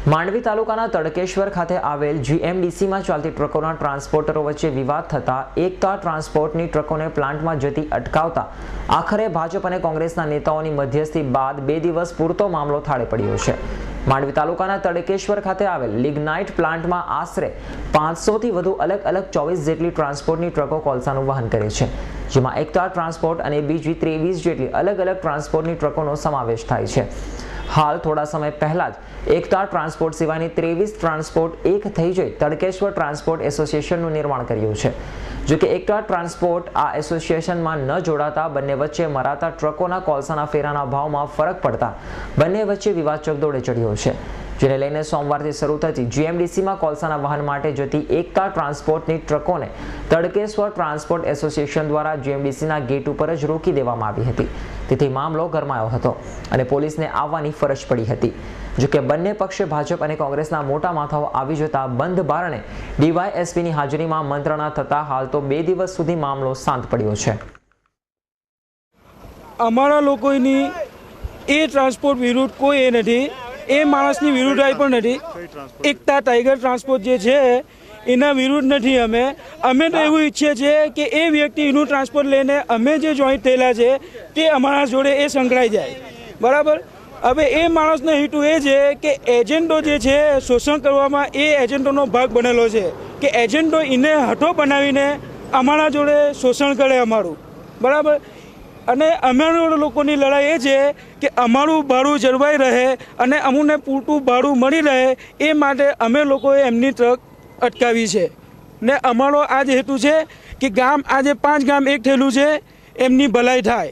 માંડવી તાલુકાના તડકેશ્વર ખાતે આવેલ જીએમડીસીમાં ચાલતી ટ્રકોના ટ્રાન્સપોર્ટરો વચ્ચે વિવાદ થતા એકતા ટ્રાન્સપોર્ટની ટ્રકોને પ્લાન્ટમાં જતી અટકાવતા આખરે ભાજપ અને કોંગ્રેસના નેતાઓની મધ્યસ્થી બાદ 2 દિવસ પૂરતો મામલો થાળે પડ્યો છે। માંડવી તાલુકાના તડકેશ્વર ખાતે આવેલ લિગ્નાઇટ પ્લાન્ટમાં આશરે 500 થી વધુ અલગ અલગ 24 જેટલી ટ્રાન્સપોર્ટની ટ્રકો કોલસાનું વહન કરે છે, જેમાં એકતા ટ્રાન્સપોર્ટ અને બીજી 23 જેટલી અલગ અલગ ટ્રાન્સપોર્ટની ટ્રકોનો સમાવેશ થાય છે। हाल थोड़ा समय पहला ज एकता ट्रांसपोर्ट सिवायनी 23 ट्रांसपोर्ट एक थई जई तड़केश्वर ट्रांसपोर्ट एसोसिएशनનું निर्माण કર્યું છે। जो कि एकता ट्रांसपोर्ट आ एसोसिएशનમાં न जोड़ाता બંને વચ્ચે મરાતા ટ્રકોના કોલસાના ફેરાના ભાવમાં ફરક પડતા બંને વચ્ચે વિવાદ ચકદોડે ચડ્યો છે, જેને લઈને સોમવારથી શરૂ થતી જીએમડીસીમાં કોલસાના વહન માટે જતી એકતા ટ્રાન્સપોર્ટની ટ્રકોને તડકેશ્વર ટ્રાન્સપોર્ટ એસોસિએશન દ્વારા જીએમડીસીના ગેટ ઉપર જ રોકી દેવામાં આવી હતી। તેથી મામલો ગરમાયો હતો અને પોલીસને આવવાની ફરજ પડી હતી। જો કે બંને પક્ષે ભાજપ અને કોંગ્રેસના મોટા માથાઓ આવી જતા બંધ બારણે ડીવાયએસપીની હાજરીમાં મંત્રણા થતા હાલ તો 2 દિવસ સુધી મામલો શાંત પડ્યો છે। અમારા લોકોની એ ટ્રાન્સપોર્ટ વિરુદ્ધ કોઈ એ નથી, એ માણસની વિરુદ્ધ આવી પણ નથી। એકતા ટાઈગર ટ્રાન્સપોર્ટ જે છે એના વિરુદ્ધ નથી। અમે તો એવું ઈચ્છીએ છીએ કે એ વ્યક્તિનું ટ્રાન્સપોર્ટ લઈને અમે જે જોઈન્ટ થયેલા છે તે અમારા જોડે એ સંકળાઈ જાય, બરાબર। હવે એ માણસનો હેતુ એ છે કે એજન્ટો જે છે શોષણ કરવામાં એ એજન્ટોનો ભાગ બનેલો છે કે એજન્ટો એને હઠો બનાવીને અમારા જોડે શોષણ કરે અમારું, બરાબર। અને અમારા લોકોની લડાઈ એ છે કે અમારું ભાડું જળવાઈ રહે અને અમને પૂરતું ભાડું મળી રહે, એ માટે અમે લોકોએ એમની ટ્રક અટકાવી છે ને અમારો આ જ હેતુ છે કે ગામ આજે 5 ગામ એક થયેલું છે એમની ભલાઈ થાય।